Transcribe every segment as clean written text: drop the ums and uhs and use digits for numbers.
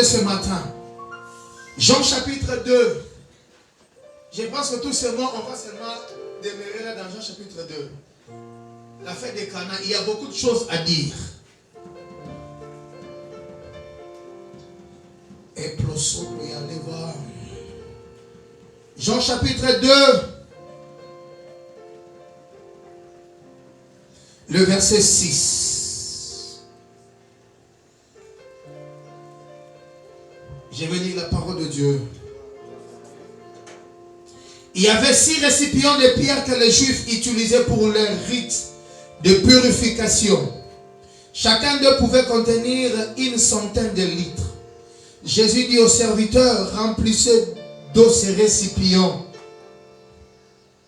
Ce matin, Jean chapitre 2. Je pense que tout ce mois, on va seulement demeurer là dans Jean chapitre 2. La fête des Cana, il y a beaucoup de choses à dire. Et Plosso peut y aller voir. Jean chapitre 2. Le verset 6. Je vais lire la parole de Dieu. Il y avait 6 récipients de pierre que les Juifs utilisaient pour leur rite de purification. Chacun d'eux pouvait contenir 100 de litres. Jésus dit aux serviteurs, remplissez d'eau ces récipients.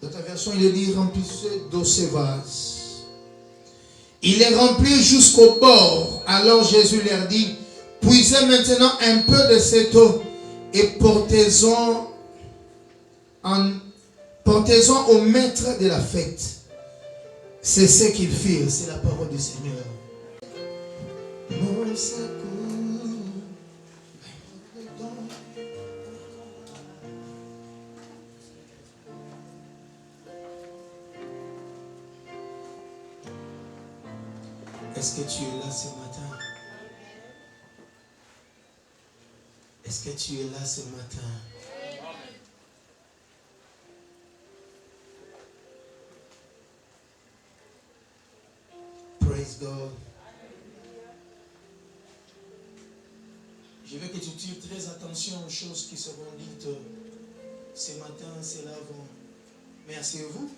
Dans ta version, il dit, remplissez d'eau ces vases. Il les remplit jusqu'au bord. Alors Jésus leur dit, puisez maintenant un peu de cette eau et portez-en au maître de la fête. C'est ce qu'ils firent. C'est la parole du Seigneur. Mon secours. Est-ce que tu es là ce matin? Est-ce que tu es là ce matin? Praise God. Je veux que tu tires très attention aux choses qui seront dites ce matin, c'est là avant. Mais asseyez-vous.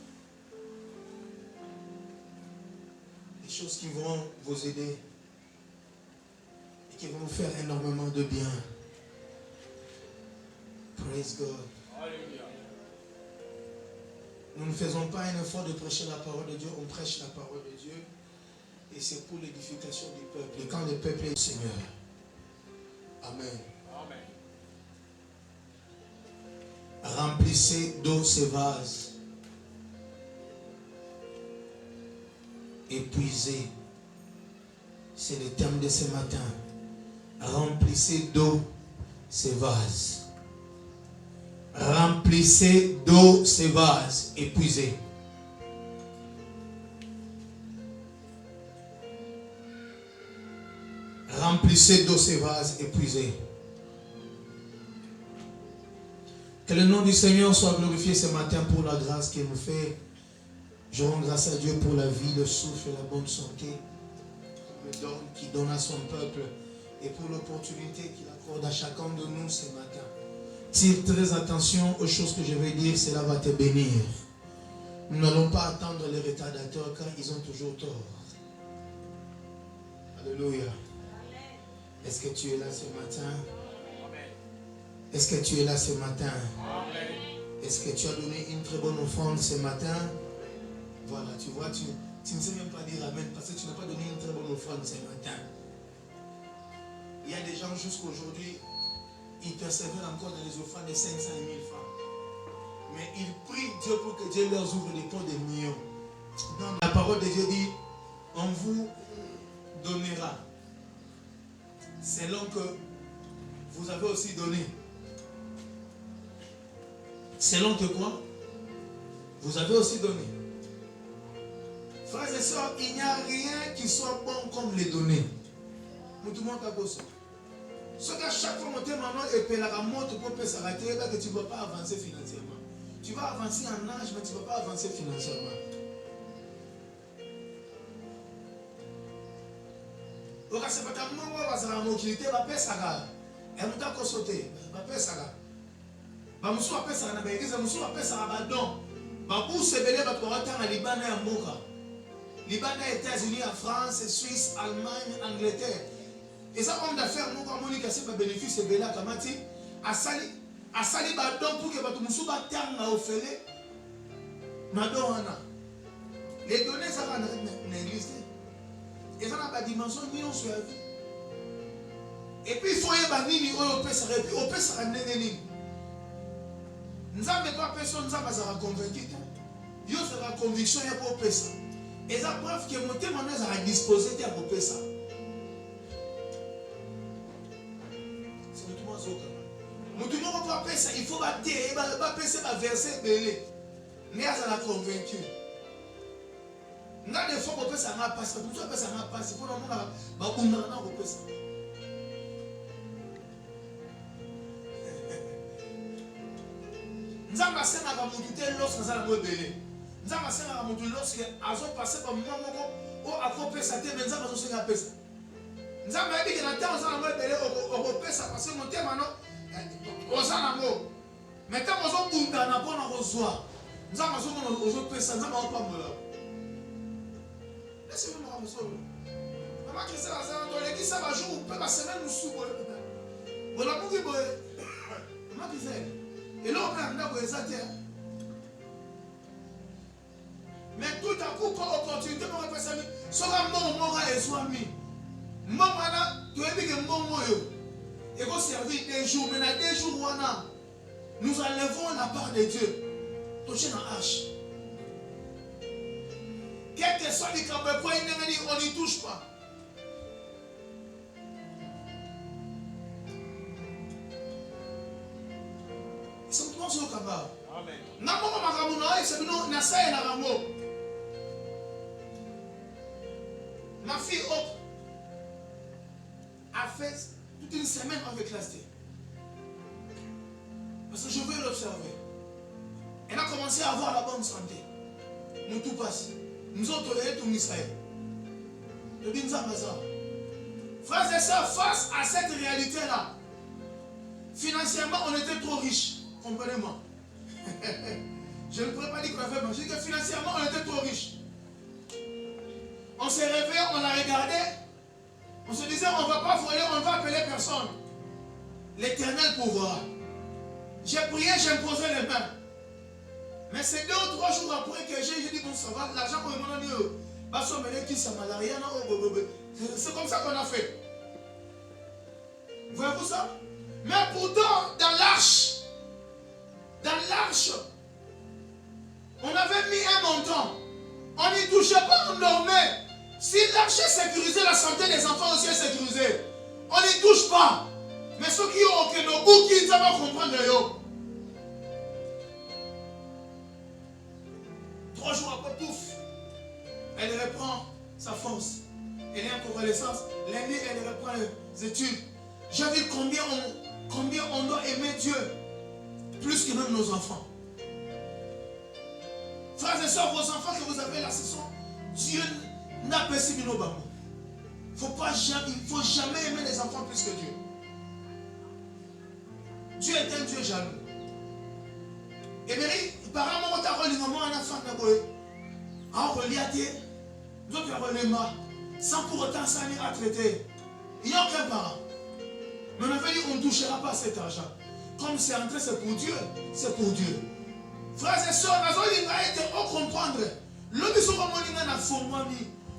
Des choses qui vont vous aider et qui vont vous faire énormément de bien. Praise God. Hallelujah. Nous ne faisons pas un effort de prêcher la parole de Dieu, on prêche la parole de Dieu et c'est pour l'édification du peuple. Et quand le peuple est Seigneur. Amen. Amen. Remplissez d'eau ces vases. Épuisez. C'est le thème de ce matin. Remplissez d'eau ces vases. Remplissez d'eau ces vases. Épuisez. Remplissez d'eau ces vases. Épuisez. Que le nom du Seigneur soit glorifié ce matin pour la grâce qu'il nous fait. Je rends grâce à Dieu pour la vie, le souffle et la bonne santé qu'il donne à son peuple et pour l'opportunité qu'il accorde à chacun de nous ce matin. Tire très attention aux choses que je vais dire, cela va te bénir. Nous n'allons pas attendre les retardateurs car ils ont toujours tort. Alléluia. Est-ce que tu es là ce matin? Est-ce que tu es là ce matin? Est-ce que tu as donné une très bonne offrande ce matin? Voilà, tu vois, tu ne sais même pas dire Amen parce que tu n'as pas donné une très bonne offrande ce matin. Il y a des gens jusqu'aujourd'hui, ils persévèrent encore dans les offrandes de 500 et 1000 francs. Mais ils prient Dieu pour que Dieu leur ouvre les portes des millions. Donc, la parole de Dieu dit, on vous donnera selon que vous avez aussi donné. Selon que quoi? Vous avez aussi donné. Frères et sœurs, il n'y a rien qui soit bon comme les donner. Nous tout le monde a bossé. Ce qu'à chaque fois, on te demande et puis la montre pour que ça va que tu ne vas pas avancer financièrement. Tu vas avancer en âge, mais tu ne vas pas avancer financièrement. Donc, c'est pas tellement qu'on va se rendre en utilité, va payer ça. Et on t'a sauté, va payer ça. Va me souhaiter ça, va me souhaiter ça, va donc. Va pour se béler, va pouvoir attendre à Liban et à Moura. Liban, États-Unis, en France, Suisse, Allemagne, Angleterre. Et ça, homme d'affaires, nous, comme on dit que c'est un bénéfice, c'est Béla Kamati, à Sali, Badon, pour que Batumoussou Batang a offert, Madonna. Les données, ça va n'exister. Et ça n'a pas de dimension, ni on se vie. Et puis, il faut y avoir ni au Pessara, et puis au Pessara, ni. Nous n'avons pas personne, nous avons convaincu. Nous avons conviction, il y a pour Pessara. Et ça preuve que mon témoignage a disposé de ça. C'est le tout le monde va faire ça. Il faut pas verser belé. Mais elle a convaincu. N'a des fois qu'on peut ça n'a pas ça. Pour ça ça n'a pas ça. Pour le monde va on peut ça. Nous avons passé à la montée lorsque nous avons belé. Nous avons passé à la montée lorsque nous avons passé par moment où à couper ça mais nous avons passé à la pesa. Nous avons dit que dans le temps nous avons belé au couper ça parce que mon thème maintenant aux anamo. Maintenant nous avons bunda na bona rezoa. Nous avons aux pesa nous avons pas mola. Laissez-moi me ramasser. Maman qui s'est là qui ça va jouer ou la semaine nous sous boy. Voilà pour qui boy. Maman qui s'est et là, on a un mais tout à coup, pas opportunité pour faire ça. Soit mon mora et soit mi. Mon mana, tu es dit que mon moyo. Et vous servir des jours, mais dans des jours, nous enlevons la part de Dieu. Touchez dans hache. Quel que soit les campagnes, on n'y touche pas. Amen. Ma fille Hope a fait toute une semaine avec la sté. Parce que je veux l'observer. Elle a commencé à avoir la bonne santé. Nous tout passe. Nous autres, tout Israël. Le Binzambaza. Frères et sœurs, face à cette réalité-là, financièrement, on était trop riches. Comprenez-moi. Je ne pourrais pas dire qu'on avait mangé, que financièrement, on était trop riches. On s'est réveillé, on a regardé. On se disait, on ne va pas voler, on ne va appeler personne. L'Éternel pourvoira. J'ai prié, j'ai imposé les mains. Mais c'est 2 ou 3 jours après que j'ai dit, bon, ça va, l'argent pour me donner, c'est comme ça qu'on a fait. Voyez-vous ça? Mais pourtant, dans l'arche, on avait mis un montant. On n'y touchait pas, on dormait. Si l'arche est sécurisée, la santé des enfants aussi est sécurisée. On n'y touche pas. Mais ceux qui ont aucun goût, qui ne savent pas comprendre. 3 jours après, pouf, elle reprend sa force. Elle est en convalescence. Lundi, elle reprend les études. J'ai vu combien on doit aimer Dieu. Plus que même nos enfants. Frères et sœurs, vos enfants que vous avez là, ce sont Dieu n'a pas si nos bambous. Il ne faut jamais aimer les enfants plus que Dieu. Dieu est un Dieu jaloux. Et bien, apparemment, on a relié un enfant d'abord. On relie à Dieu. D'autres relèvent sans pour autant s'en ir à traiter. Il n'y a aucun parent. Mais on avait dit qu'on ne touchera pas cet argent. Comme c'est entré, c'est pour Dieu. C'est pour Dieu. Frères et sœurs, nous allons été au comprendre. L'homme qui a formé,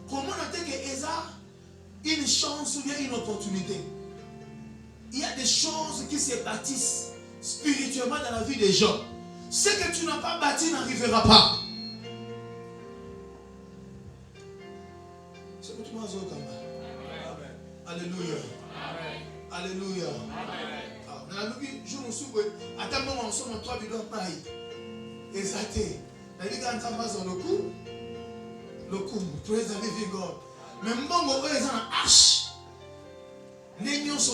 comment on a dit que Eza une chance ou bien une opportunité. Il y a des choses qui se bâtissent spirituellement dans la vie des gens. Ce que tu n'as pas bâti n'arrivera pas. C'est pour toi, Alléluia. Alléluia. Dans la vie, je me souviens, à tel moment, on se montre 3 bidons pareil. Exacté. La vie, quand on passe dans le coup, praise the living God. Mais bon, on est en hache. Nous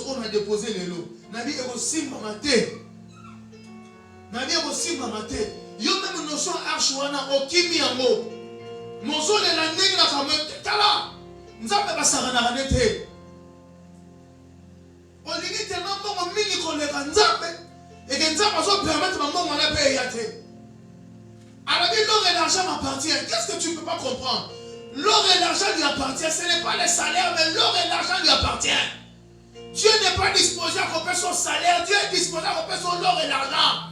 on a déposé les lots. La vie est aussi maté. La vie est aussi maté. Yo même nous sommes hache ou on kimi yango. Nous sommes les landings là comme tala. Nous avons pas ça na ranete. On dit tellement bon mini qu'on les nzambe et que nzambe va permettre maman on a payé yate. Alors dit l'or et l'argent m'appartient. Qu'est-ce que tu ne peux pas comprendre? L'or et l'argent lui appartient. Ce n'est pas les salaires, mais l'or et l'argent lui appartient. Dieu n'est pas disposé à couper son salaire. Dieu est disposé à couper son or et l'argent.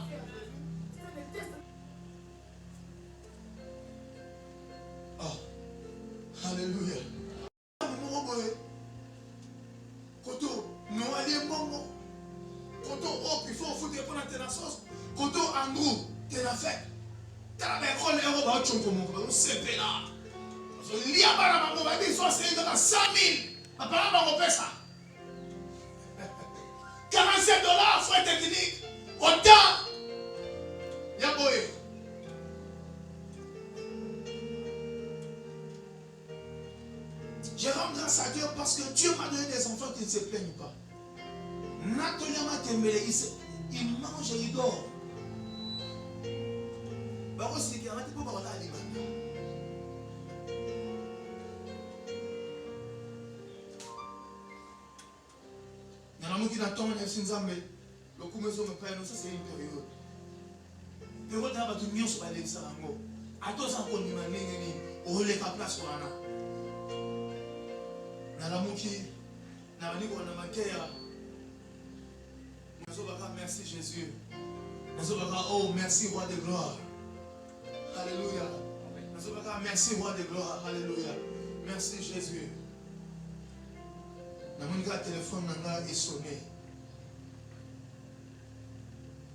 Oh, alléluia. Koto, nous allons bongo. Koto, oh, il faut foutre pour la ténacence. Koto, Andrew, t'es la fête. T'as la bécole, et on va tchonko mon gars. On s'est fait là. Il y a pas la maman, il faut essayer de 100 000. Apparemment, on fait ça. $47, frais techniques. Autant. Yaboé. Je rends grâce à Dieu parce que Dieu m'a donné des enfants qui ne se plaignent pas. Il mange et il dort. Il y en a qui n'attendent pas, c'est une période. Période là, tu mieux sur les sarango. À tous en connaît on relève la place pour Anna. Nalamuki, Nalani on a manqué. Merci Jésus. Oh, merci roi de gloire. Alléluia. Merci roi de gloire. Alléluia. Merci Jésus. Mon téléphone est sonné.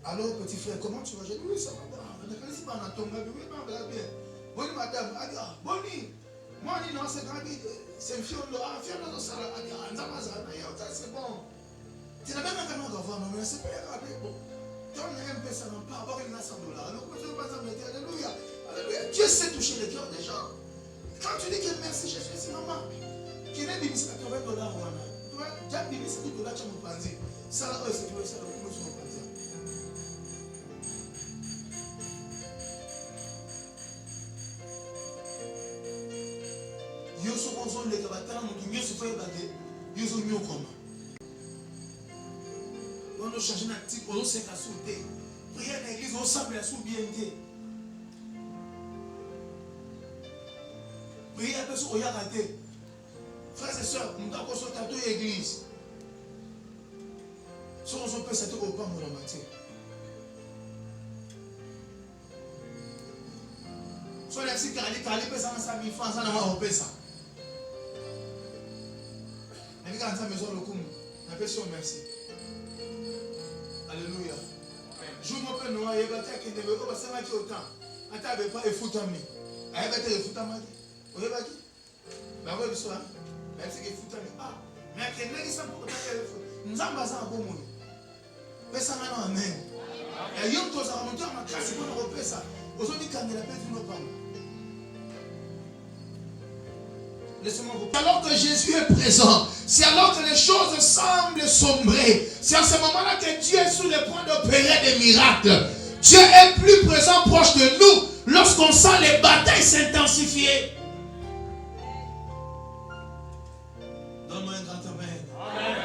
Allô petit frère, comment tu vas? Je dis oui, ça va. Bonne madame, Bonnie. Moi, non, c'est un fion de c'est bon. Tu n'as même pas d'avoir, mais c'est pas grave. Donne un peu ça, pas avoir une $100. Alléluia. Alléluia. Dieu sait toucher les cœurs des gens. Quand tu dis que merci Jésus, c'est maman. Qui n'est pas $80. Tu as $80, tu as mon panzi. Ça, là, c'est tout ça, mon panzi. Yo so konzo le kabatana mutu nyo so fait bagé. Yo so nyo koma. On doit changer notre type, on doit se casser. Prière dans l'église, on s'appelle à sous-bien-té. Prière à personne, on y a raté. Frères et sœurs, nous avons sorti à l'église. Si on se peut, c'est au pain, mon amateur. Soit les petits calés, pèsent en 5 000 francs, ça n'a pas repé ça. Et quand ça maison le coup, on appelle ça merci. Alléluia. Je me peux nous aller battre qui ne veut pas passer ma autant. Attends, pas et foutre à moi. Aïe, battre et foutre à moi. Vous voyez pas qui? Bah, oui, ça. Mais c'est que foutre à moi. Ah, mais qui n'est pas pour nous avons besoin de bon monde. Mais ça m'a amen. Et il y a un peu ça remonte à ma classe pour nous repérer ça. Aujourd'hui, quand il a perdu nos parents. Laissez-moi vous parler. Alors que Jésus est présent, c'est alors que les choses semblent sombrer. C'est à ce moment-là que Dieu est sur le point d'opérer des miracles. Dieu est plus présent proche de nous lorsqu'on sent les batailles s'intensifier. Donne-moi un grand amen. Amen.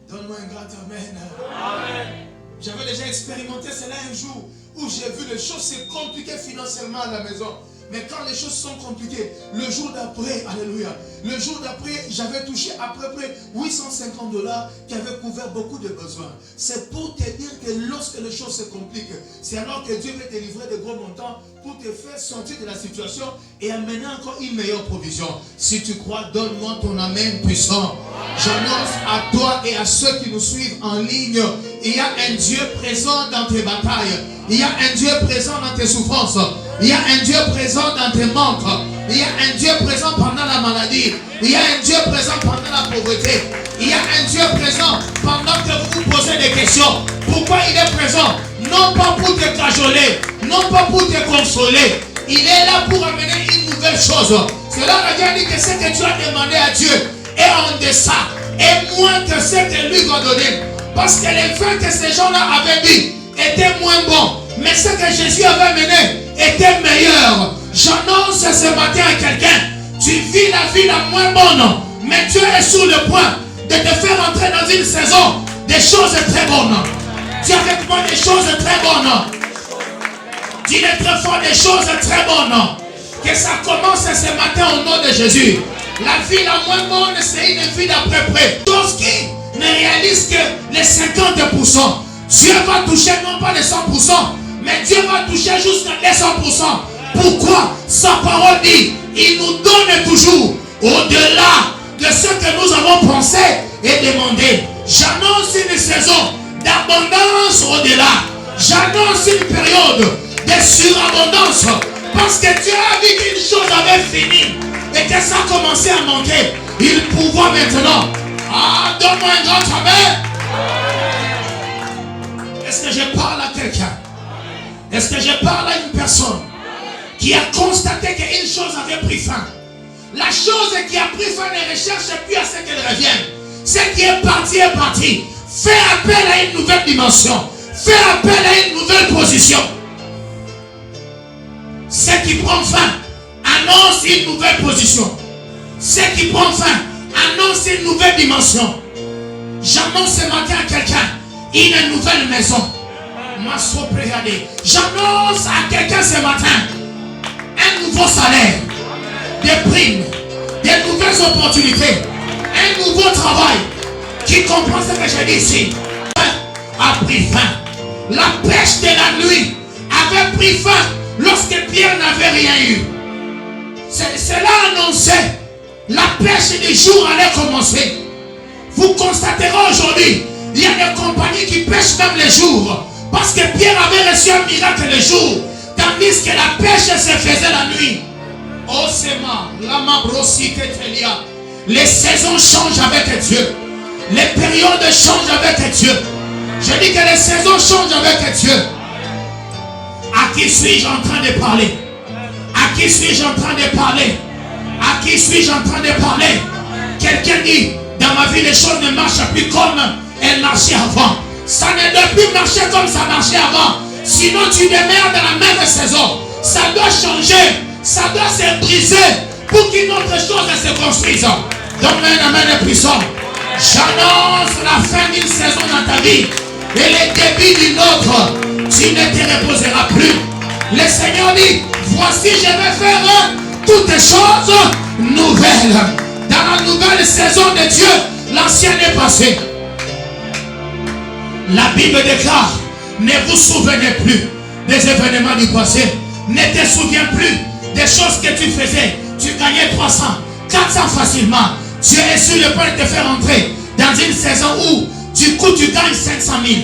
Donne-moi un grand amen. Amen. J'avais déjà expérimenté cela un jour où j'ai vu les choses se compliquer financièrement à la maison. Mais quand les choses sont compliquées, le jour d'après, alléluia, le jour d'après, j'avais touché à peu près $850 qui avaient couvert beaucoup de besoins. C'est pour te dire que lorsque les choses se compliquent, c'est alors que Dieu veut te livrer de gros montants pour te faire sortir de la situation et amener encore une meilleure provision. Si tu crois, donne-moi ton amen puissant. J'annonce à toi et à ceux qui nous suivent en ligne, il y a un Dieu présent dans tes batailles. Il y a un Dieu présent dans tes souffrances. Il y a un Dieu présent dans tes manques. Il y a un Dieu présent pendant la maladie. Il y a un Dieu présent pendant la pauvreté. Il y a un Dieu présent pendant que vous vous posez des questions. Pourquoi il est présent? Non pas pour te cajoler, non pas pour te consoler. Il est là pour amener une nouvelle chose. C'est là que Dieu dit que ce que tu as demandé à Dieu est en deçà, est moins que ce que lui va donner. Parce que les vins que ces gens-là avaient dit étaient moins bons. Mais ce que Jésus avait mené était meilleur. J'annonce ce matin à quelqu'un, tu vis la vie la moins bonne, mais Dieu est sur le point de te faire entrer dans une saison des choses très bonnes. Dis avec moi des choses très bonnes. Dis-le très fort, des choses très bonnes. Que ça commence ce matin au nom de Jésus. La vie la moins bonne, c'est une vie d'après près. Chose qui ne réalise que les 50%. Dieu va toucher non pas les 100%, mais Dieu va toucher jusqu'à les 100%. Pourquoi? Sa parole dit, il nous donne toujours au-delà de ce que nous avons pensé et demandé. J'annonce une saison d'abondance au-delà. J'annonce une période de surabondance. Parce que Dieu a dit qu'une chose avait fini et que ça a commencé à manquer. Il pourvoit maintenant. Ah, donne-moi un grand amen. quelqu'un? Est-ce que je parle à une personne qui a constaté qu'une chose avait pris fin? La chose qui a pris fin ne recherche plus à ce qu'elle revienne. Ce qui est parti est parti. Fais appel à une nouvelle dimension. Fais appel à une nouvelle position. Ce qui prend fin annonce une nouvelle position. Ce qui prend fin annonce une nouvelle dimension. J'annonce ce matin à quelqu'un une nouvelle maison. J'annonce à quelqu'un ce matin un nouveau salaire, des primes, des nouvelles opportunités, un nouveau travail. Qui comprend ce que j'ai dit ici? A pris fin. La pêche de la nuit avait pris fin lorsque Pierre n'avait rien eu. Cela annonçait la pêche du jour allait commencer. Vous constaterez aujourd'hui, il y a des compagnies qui pêchent même les jours. Parce que Pierre avait reçu un miracle le jour, tandis que la pêche se faisait la nuit. Oh Sema, Lama Brosi Ketelia. Les saisons changent avec Dieu. Les périodes changent avec Dieu. Je dis que les saisons changent avec Dieu. À qui suis-je en train de parler? À qui suis-je en train de parler? À qui suis-je en train de parler? Quelqu'un dit, dans ma vie les choses ne marchent plus comme elles marchaient avant. Ça ne doit plus marcher comme ça marchait avant. Sinon tu demeures dans la même saison. Ça doit changer. Ça doit se briser pour qu'une autre chose se construise. Donne-moi un amen puissant. J'annonce la fin d'une saison dans ta vie et le début d'une autre. Tu ne te reposeras plus. Le Seigneur dit, voici je vais faire toutes choses nouvelles. Dans la nouvelle saison de Dieu, l'ancien est passé. La Bible déclare, ne vous souvenez plus des événements du passé. Ne te souviens plus des choses que tu faisais. Tu gagnais 300, 400 facilement. Tu es sur le point de te faire entrer dans une saison où du coup tu gagnes 500 000.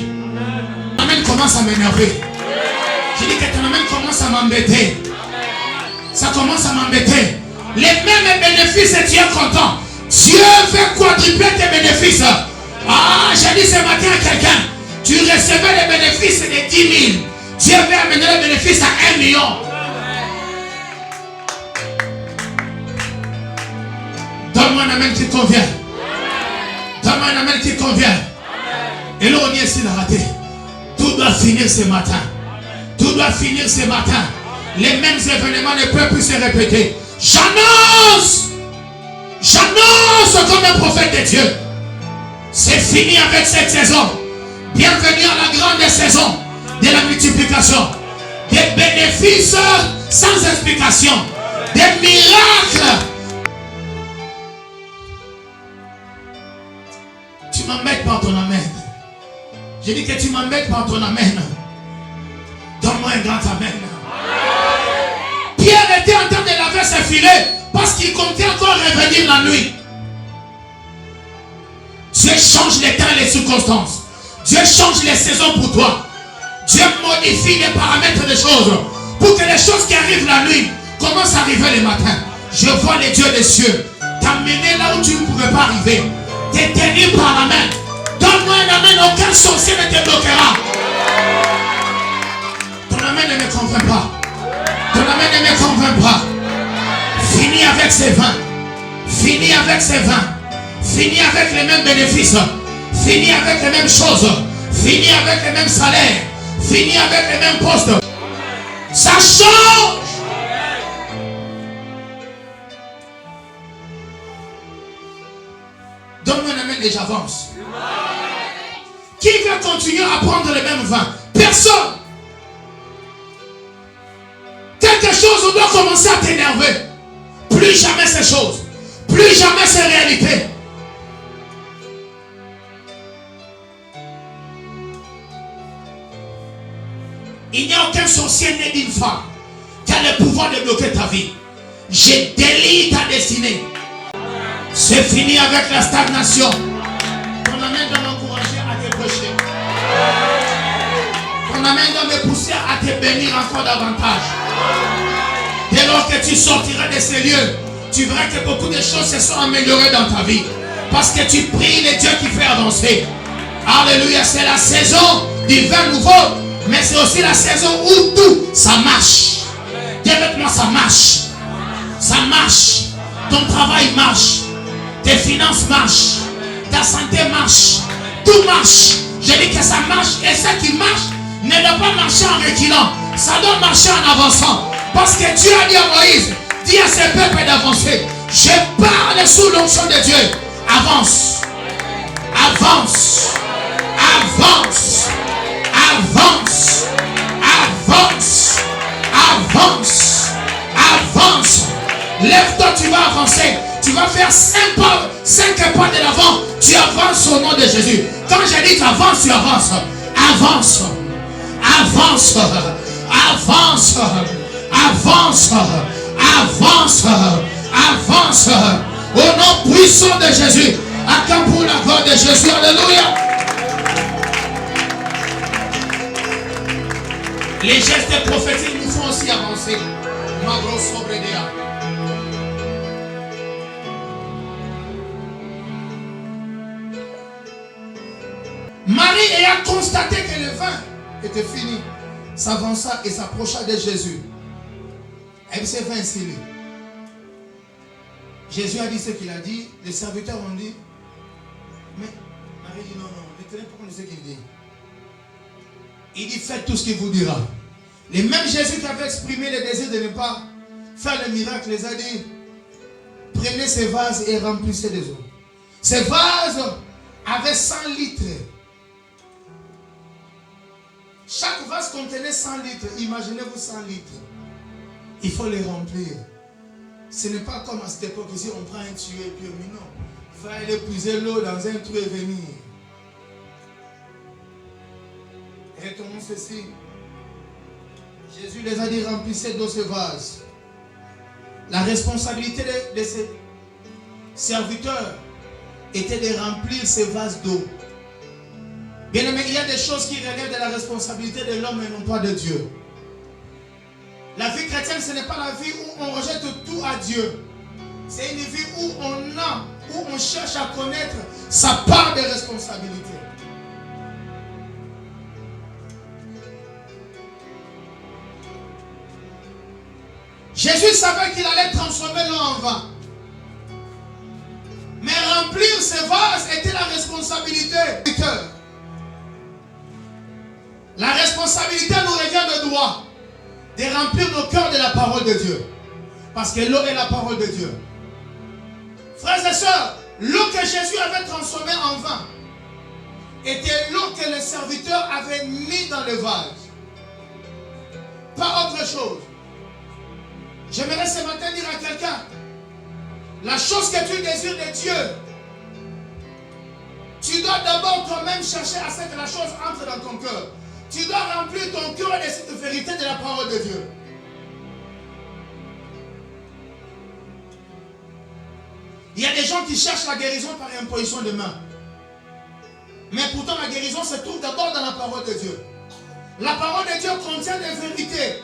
Ton amène commence à m'énerver. Je dis que ton amène commence à m'embêter. Ça commence à m'embêter. Les mêmes bénéfices et tu es content. Dieu fait quadrupler tes bénéfices. Ah, j'ai dit ce matin à quelqu'un, tu recevais les bénéfices de 10 000. Dieu veut amener les bénéfices à 1 million. Donne-moi un amen qui convient. Donne-moi un amen qui convient. Et là, on y est ici, la raté. Tout doit finir ce matin. Tout doit finir ce matin. Les mêmes événements ne peuvent plus se répéter. J'annonce comme un prophète de Dieu. C'est fini avec cette saison. Bienvenue à la grande saison de la multiplication. Des bénéfices sans explication. Des miracles. Tu m'embêtes par ton amen. J'ai dit que tu m'embêtes par ton amen. Donne-moi un grand amen. Pierre était en train de laver ses filets parce qu'il comptait encore revenir la nuit. Dieu change les temps et les circonstances. Dieu change les saisons pour toi. Dieu modifie les paramètres des choses pour que les choses qui arrivent la nuit commencent à arriver le matin. Je vois les dieux des cieux t'amener là où tu ne pouvais pas arriver. T'es tenu par la main. Donne-moi un amen, aucun sorcier ne te bloquera. Ton amen ne me convainc pas. Ton amen ne me convainc pas. Finis avec ces vins. Finis avec ces vins. Finis avec les mêmes bénéfices. Finis avec les mêmes choses. Finis avec les mêmes salaires. Finis avec les mêmes postes. Ça change. Donne-moi un amen et j'avance. Qui va continuer à prendre les mêmes vins? Personne. Quelque chose doit commencer à t'énerver. Plus jamais ces choses. Plus jamais ces réalités. Il n'y a aucun sorcier né d'une femme qui a le pouvoir de bloquer ta vie. Je délie ta destinée. C'est fini avec la stagnation. Ton amen doit m'encourager à te prêcher. Ton amen doit me pousser à te bénir encore davantage. Dès lors que tu sortiras de ces lieux, tu verras que beaucoup de choses se sont améliorées dans ta vie. Parce que tu pries le Dieu qui fait avancer. Alléluia, c'est la saison du vin nouveau Mais c'est aussi la saison où tout, ça marche. Dis avec moi, ça marche. Ça marche. Ton travail marche. Tes finances marchent. Ta santé marche. Tout marche. Je dis que ça marche. Et ce qui marche ne doit pas marcher en reculant. Ça doit marcher en avançant. Parce que Dieu a dit à Moïse, dis à ce peuple d'avancer. Je parle sous l'onction de Dieu. Avance. Avance. Avance. Avance. Avance. Avance. Avance. Lève-toi, tu vas avancer. Tu vas faire 5 pas de l'avant. Tu avances au nom de Jésus. Quand je dis tu avances, tu avances. Avance. Avance. Avance. Avance. Avance. Avance. Au nom puissant de Jésus. Acclame pour la gloire de Jésus. Alléluia. Les gestes prophétiques nous font aussi avancer. Marie ayant constaté que le vin était fini, s'avança et s'approcha de Jésus. Elle s'est fait ainsi. Jésus a dit ce qu'il a dit. Les serviteurs ont dit, mais Marie dit non, ne tenez pas compte de ce qu'il dit. Il dit, faites tout ce qu'il vous dira. Les mêmes Jésus qui avait exprimé le désir de ne pas faire le miracle, les a dit, prenez ces vases et remplissez des eaux. Ces vases avaient 100 litres. Chaque vase contenait 100 litres. Imaginez-vous 100 litres. Il faut les remplir. Ce n'est pas comme à cette époque ici, on prend un tuyau et puis non. Il faut aller puiser l'eau dans un trou et venir. Retournons ceci. Jésus les a dit, remplissez d'eau ces vases. La responsabilité de ces serviteurs était de remplir ces vases d'eau. Bien aimé, il y a des choses qui relèvent de la responsabilité de l'homme et non pas de Dieu. La vie chrétienne, ce n'est pas la vie où on rejette tout à Dieu. C'est une vie où on cherche à connaître sa part de responsabilité. Jésus savait qu'il allait transformer l'eau en vin. Mais remplir ces vases était la responsabilité du cœur. La responsabilité nous revient de droit de remplir nos cœurs de la parole de Dieu. Parce que l'eau est la parole de Dieu. Frères et sœurs, l'eau que Jésus avait transformée en vin était l'eau que les serviteurs avaient mis dans le vase. Pas autre chose. J'aimerais ce matin dire à quelqu'un, la chose que tu désires de Dieu, tu dois d'abord toi-même chercher à ce que la chose entre dans ton cœur. Tu dois remplir ton cœur de cette vérité de la parole de Dieu. Il y a des gens qui cherchent la guérison par imposition de main. Mais pourtant la guérison se trouve d'abord dans la parole de Dieu. La parole de Dieu contient des vérités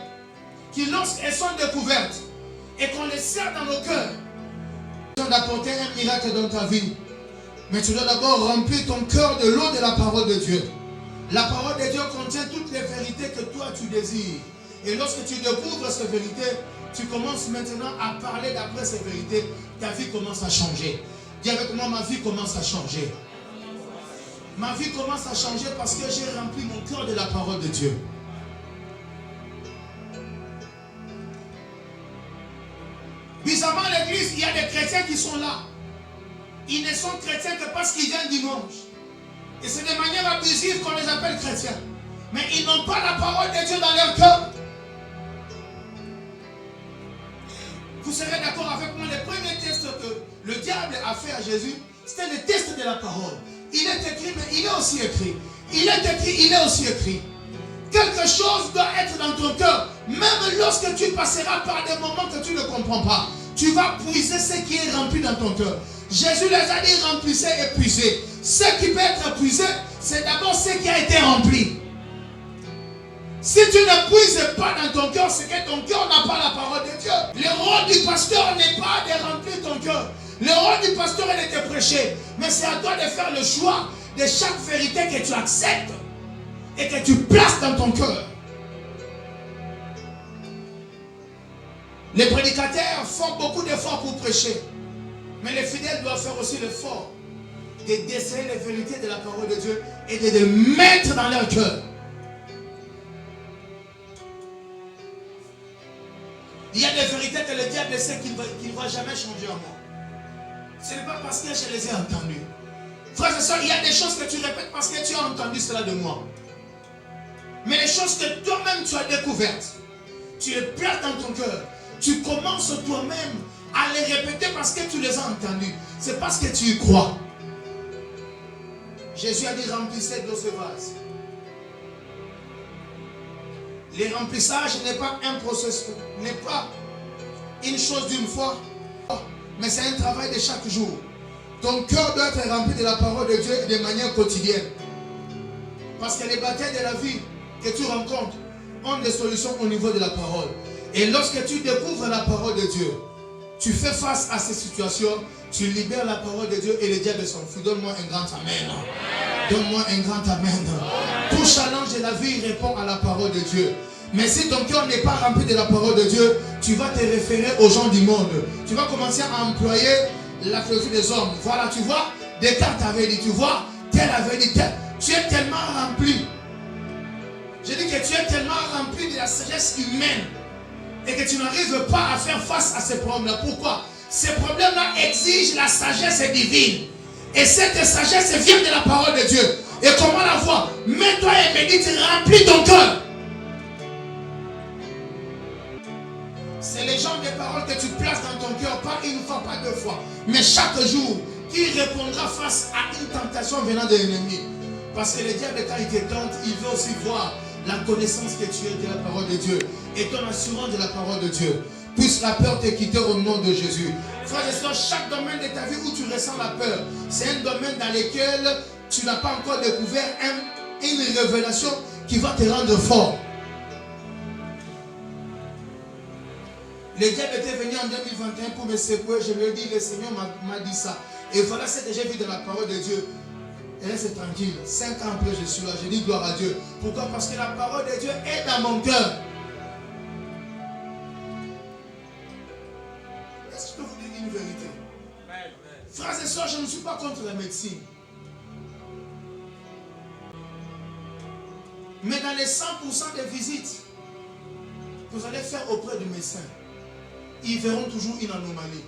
qui, lorsqu'elles sont découvertes et qu'on les serre dans nos cœurs, d'apporter un miracle dans ta vie. Mais tu dois d'abord remplir ton cœur de l'eau de la parole de Dieu. La parole de Dieu contient toutes les vérités que toi tu désires. Et lorsque tu découvres ces vérités, tu commences maintenant à parler d'après ces vérités. Ta vie commence à changer. Dis avec moi, ma vie commence à changer. Ma vie commence à changer parce que j'ai rempli mon cœur de la parole de Dieu. Bizarrement, à l'église, il y a des chrétiens qui sont là. Ils ne sont chrétiens que parce qu'ils viennent dimanche. Et c'est de manière abusive qu'on les appelle chrétiens. Mais ils n'ont pas la parole de Dieu dans leur cœur. Vous serez d'accord avec moi, le premier test que le diable a fait à Jésus, c'était le test de la parole. Il est écrit, mais il est aussi écrit. Il est écrit, il est aussi écrit. Quelque chose doit être dans ton cœur. Même lorsque tu passeras par des moments que tu ne comprends pas, tu vas puiser ce qui est rempli dans ton cœur. Jésus les a dit remplissez et puisez. Ce qui peut être puisé, c'est d'abord ce qui a été rempli. Si tu ne puises pas dans ton cœur, c'est que ton cœur n'a pas la parole de Dieu. Le rôle du pasteur n'est pas de remplir ton cœur. Le rôle du pasteur est de te prêcher. Mais c'est à toi de faire le choix de chaque vérité que tu acceptes et que tu places dans ton cœur. Les prédicateurs font beaucoup d'efforts pour prêcher. Mais les fidèles doivent faire aussi l'effort de déceler les vérités de la parole de Dieu et de les mettre dans leur cœur. Il y a des vérités que le diable sait qu'il ne va jamais changer en moi. Ce n'est pas parce que je les ai entendues. Frères et sœurs, il y a des choses que tu répètes parce que tu as entendu cela de moi. Mais les choses que toi-même tu as découvertes, tu les places dans ton cœur. Tu commences toi-même à les répéter parce que tu les as entendues. C'est parce que tu y crois. Jésus a dit remplissez d'eau ce vase. Les remplissages n'est pas un processus, n'est pas une chose d'une fois, mais c'est un travail de chaque jour. Ton cœur doit être rempli de la parole de Dieu de manière quotidienne. Parce que les batailles de la vie que tu rencontres ont des solutions au niveau de la parole. Et lorsque tu découvres la parole de Dieu, tu fais face à ces situations, tu libères la parole de Dieu et le diable s'enfuit. Donne-moi un grand amen. Donne-moi un grand amen. Tout challenge de la vie répond à la parole de Dieu. Mais si ton cœur n'est pas rempli de la parole de Dieu, tu vas te référer aux gens du monde. Tu vas commencer à employer la philosophie des hommes. Voilà, tu vois, Descartes avait dit, tu vois, tel avait dit, tel. Tu es tellement rempli. Je dis que tu es tellement rempli de la sagesse humaine et que tu n'arrives pas à faire face à ces problèmes-là. Pourquoi? Ces problèmes-là exigent la sagesse divine. Et cette sagesse vient de la parole de Dieu. Et comment la voir? Mets-toi et médite, remplis ton cœur. C'est les genres de paroles que tu places dans ton cœur, pas une fois, pas deux fois, mais chaque jour, qui répondra face à une tentation venant de l'ennemi. Parce que le diable, quand il te tente, il veut aussi voir la connaissance que tu as de la parole de Dieu et ton assurance de la parole de Dieu. Puisse la peur te quitter au nom de Jésus. Frères et sœurs, chaque domaine de ta vie où tu ressens la peur, c'est un domaine dans lequel tu n'as pas encore découvert une révélation qui va te rendre fort. Le diable était venu en 2021 pour me secouer. Je lui ai dit, le Seigneur m'a dit ça. Et voilà ce que j'ai vu dans la parole de Dieu. Et là, c'est tranquille. 5 ans après, je suis là. Je dis gloire à Dieu. Pourquoi? Parce que la parole de Dieu est dans mon cœur. Est-ce que je peux vous dire une vérité? Frères et sœurs, je ne suis pas contre la médecine. Mais dans les 100% des visites que vous allez faire auprès du médecin, ils verront toujours une anomalie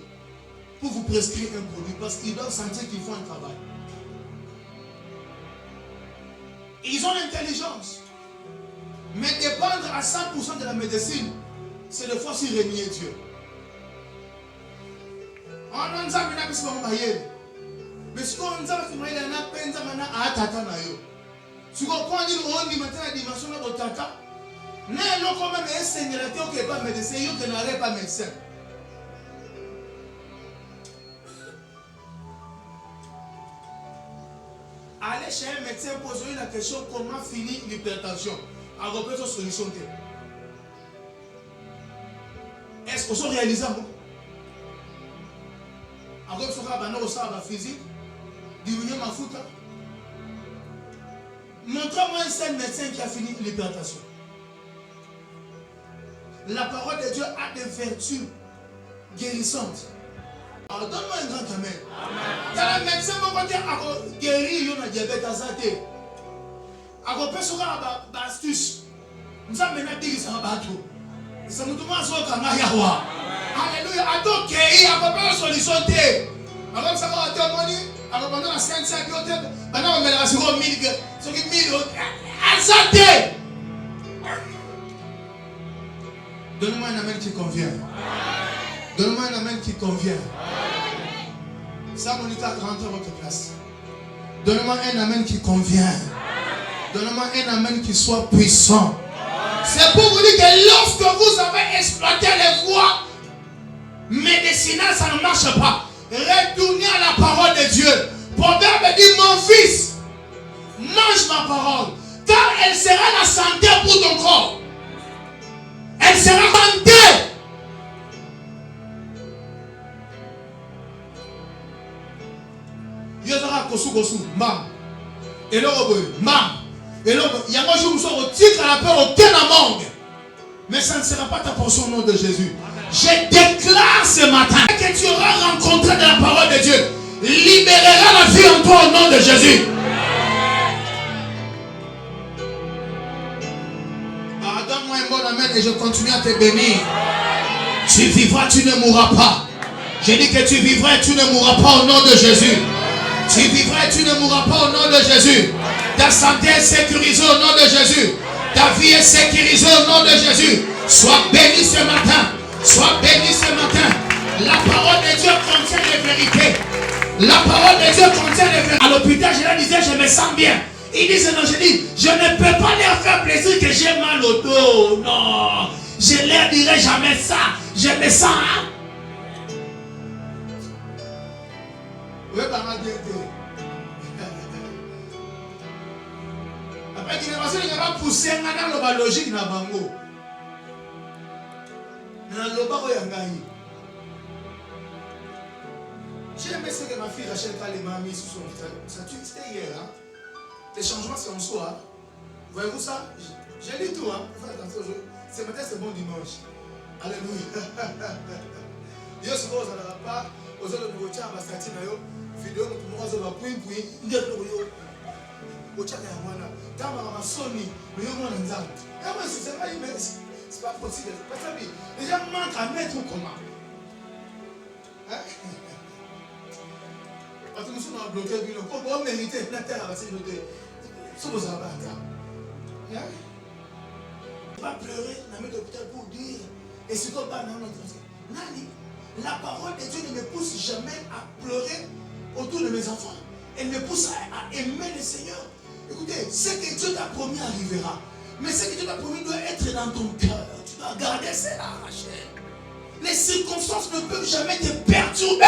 pour vous prescrire un produit parce qu'ils doivent sentir qu'ils font un travail. Ils ont l'intelligence. Mais dépendre à 100% de la médecine, c'est de fois si renier Dieu. On a dit mais si on a tu comprends, on dit maintenant la dimension de votre tata. Mais l'on quand même est seigneur qui n'est pas médecin, qui n'est pas médecin. Allez chez un médecin, posez la question comment finir l'hypertension. Alors, peut-être solution. Est-ce que vous réalisez? Alors, il faut que vous physique, diminuer ma foute. Montre-moi un seul médecin qui a fini l'hypertension. La parole de Dieu a des vertus guérissantes. Alors donne-moi un grand amen. Quand le médecin va guérir le diabète à santé, alors peut se faire une astuce. Nous avons maintenant dit que c'est un bateau. C'est nous devons se faire. Alléluia. Alors qu'il y a pas de solution. Alors ça va être moni. Alors pendant la scène, c'est que maintenant on met la seconde mille. Ce qui mille à santé. Donne-moi un amen qui convient. Donne-moi un amen qui convient. Ça, Monica, rentre à votre place. Donne-moi un amen qui convient. Donne-moi un amen qui soit puissant. C'est pour vous dire que lorsque vous avez exploité les voies médicinales, ça ne marche pas. Retournez à la parole de Dieu. Proverbe dit, mon fils, mange ma parole, car elle sera la santé pour ton corps. Elle sera santé. Yozara kosu kosu, mam. Et le robot, mam. Et donc, il y a un jour où nous sommes au titre à la peur au monde. Mais ça ne sera pas ta portion au nom de Jésus. Je déclare ce matin que tu auras rencontré de la parole de Dieu. Libérera la vie en toi au nom de Jésus. Donne-moi un bon amen et je continue à te bénir. Tu vivras, tu ne mourras pas. J'ai dit que tu vivras et tu ne mourras pas au nom de Jésus. Tu vivras et tu ne mourras pas au nom de Jésus. Ta santé est sécurisée au nom de Jésus. Ta vie est sécurisée au nom de Jésus. Sois béni ce matin. Sois béni ce matin. La parole de Dieu contient les vérités. La parole de Dieu contient les vérités. À l'hôpital, je leur disais, je me sens bien. Ils disent non, je dis, je ne peux pas leur faire plaisir que j'ai mal au dos. Non, je leur dirai jamais ça. Je me sens. Hein? Oui, pas bien. Après, il va pousser dans le logique dans bango. Dans le bas, j'ai aimé ce que ma fille Rachel Kale m'a mis sur son statut. C'était hier. Hein? Les changements, c'est en soi. Voyez-vous ça? J'ai lu tout. Hein? Faites attention. Ce matin, c'est bon dimanche. Alléluia. Dieu se pose à la part. Aux autres, nous avons un statut. Vidéo, nous avons un point. Nous avons c'est pas possible. Les gens manquent à mettre comment. Parce que nous sommes bloqués, on mérite la terre à la sécurité. Ce que vous avez à pas pleurer dans l'hôpital pour dire, et c'est comme ça dans notre Nani, la parole de Dieu ne me pousse jamais à pleurer autour de mes enfants. Elle me pousse à aimer le Seigneur. Écoutez, ce que Dieu t'a promis arrivera. Mais ce que Dieu t'a promis doit être dans ton cœur. Tu dois garder cela, Rachel. Les circonstances ne peuvent jamais te perturber.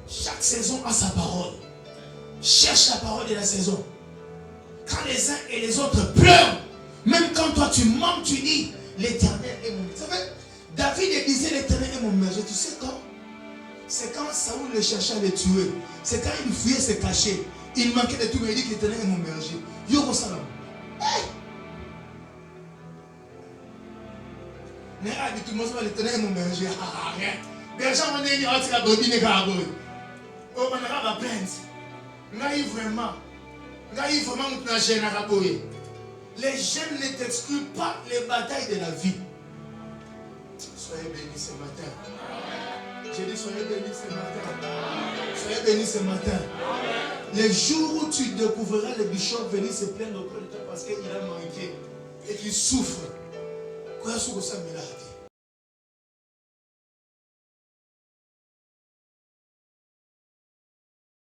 Chaque saison a sa parole. Cherche la parole de la saison. Quand les uns et les autres pleurent, même quand toi tu manques, tu dis l'Éternel est mon berger. Vous savez, David disait l'Éternel est mon berger. Tu sais quand? C'est quand Saoul le cherchait à le tuer. C'est quand il fuyait se cacher. Il manquait de tout, mais il dit que l'Éternel est mon berger. Yoko salam. Tout le monde dit l'Éternel est mon berger. Berger, on est dit que la brebis n'est pas bonne. Oh, on a la plainte. Vraiment. Les jeunes ne t'excluent pas les batailles de la vie. Soyez bénis ce matin. J'ai dit soyez bénis ce matin. Soyez bénis ce matin. Les jours où tu découvriras le bishop venir se plaindre auprès de toi parce qu'il a manqué et qu'il souffre. Quoi est-ce que ça me l'a dit?